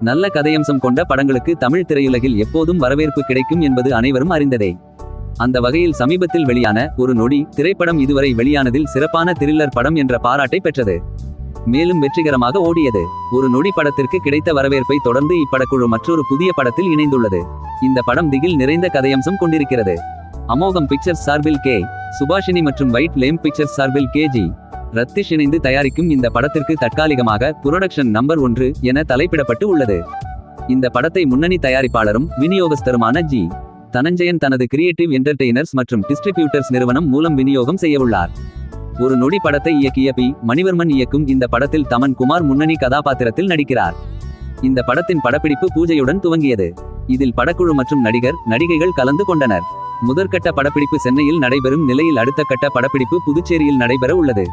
நல்ல கதையம்சம் கொண்ட படங்களுக்கு தமிழ் திரையுலகில் எப்போதும் வரவேற்பு கிடைக்கும் என்பது அனைவரும் அறிந்ததே. அந்த வகையில் சமீபத்தில் வெளியான ஒரு நொடி திரைப்படம் இதுவரை வெளியானதில் சிறப்பான த்ரில்லர் படம் என்ற பாராட்டை பெற்றது. மேலும் வெற்றிகரமாக ஓடியது. ஒரு நொடி படத்திற்கு கிடைத்த வரவேற்பை தொடர்ந்து இப்படக்குழு மற்றொரு புதிய படத்தில் இணைந்துள்ளது. இந்த படம் திகில் நிறைந்த கதையம்சம் கொண்டிருக்கிறது. அமோகம் பிக்சர்ஸ் சார்பில் கே. சுபாஷினி மற்றும் வைட் லேம்ப் பிக்சர்ஸ் சார்பில் கே.ஜி. ரத்திஷ் இணைந்து தயாரிக்கும் இந்த படத்திற்கு தற்காலிகமாக புரொடக்ஷன் நம்பர் 1 என தலைப்பிடப்பட்டு உள்ளது. இந்த படத்தை முன்னணி தயாரிப்பாளரும் விநியோகஸ்தருமான ஜி. தனஞ்சயன் தனது கிரியேட்டிவ் என்டர்டெய்னர்ஸ் மற்றும் டிஸ்ட்ரிபியூட்டர்ஸ் நிறுவனம் மூலம் விநியோகம் செய்யவுள்ளார். ஒரு நொடி படத்தை இயக்கிய பி. மணிவர்மன் இயக்கும் இந்த படத்தில் தமன் குமார் முன்னணி கதாபாத்திரத்தில் நடிக்கிறார். இந்த படத்தின் படப்பிடிப்பு பூஜையுடன் துவங்கியது. இதில் படக்குழு மற்றும் நடிகைகள் கலந்து கொண்டனர். முதற்கட்ட படப்பிடிப்பு சென்னையில் நடைபெறும் நிலையில் அடுத்த கட்ட படப்பிடிப்பு புதுச்சேரியில் நடைபெற உள்ளது.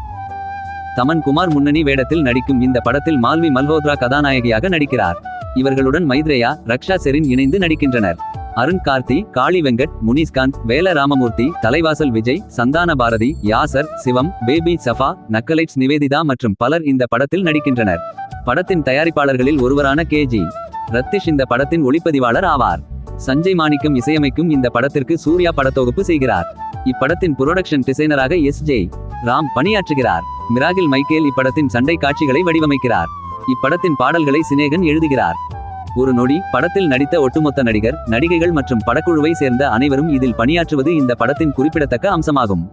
தமன் குமார் முன்னணி வேடத்தில் நடிக்கும் இந்த படத்தில் மால்வி மல்ஹோத்ரா கதாநாயகியாக நடிக்கிறார். இவர்களுடன் மைத்ரேயா, ரக்ஷா செரின் இணைந்து நடிக்கின்றனர். அருண் கார்த்தி, காளி வெங்கட், முனிஸ்காந்த், வேல ராமமூர்த்தி, தலைவாசல் விஜய், சந்தான பாரதி, யாசர், சிவம், பேபி சஃபா, நக்கலைட்ஸ் நிவேதிதா மற்றும் பலர் இந்த படத்தில் நடிக்கின்றனர். படத்தின் தயாரிப்பாளர்களில் ஒருவரான கே.ஜி. ரத்திஷ் இந்த படத்தின் ஒளிப்பதிவாளர் ஆவார். சஞ்சய் மாணிக்கம் இசையமைக்கும் இந்த படத்திற்கு சூர்யா படத்தொகுப்பு செய்கிறார். இப்படத்தின் புரொடக்ஷன் டிசைனராக எஸ்.ஜே. ராம் பணியாற்றுகிறார். மிராகில் மைக்கேல் இப்படத்தின் சண்டை காட்சிகளை வடிவமைக்கிறார். இப்படத்தின் பாடல்களை சினேகன் எழுதுகிறார். ஒரு நொடி படத்தில் நடித்த ஒட்டுமொத்த நடிகைகள் மற்றும் படக்குழுவை சேர்ந்த அனைவரும் இதில் பணியாற்றுவது இந்த படத்தின் குறிப்பிடத்தக்க அம்சமாகும்.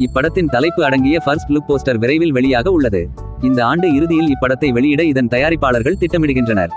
இப்படத்தின் தலைப்பு அடங்கிய ஃபர்ஸ்ட் லுக் போஸ்டர் விரைவில் வெளியாக உள்ளது. இந்த ஆண்டு இறுதியில் இப்படத்தை வெளியிட இதன் தயாரிப்பாளர்கள் திட்டமிடுகின்றனர்.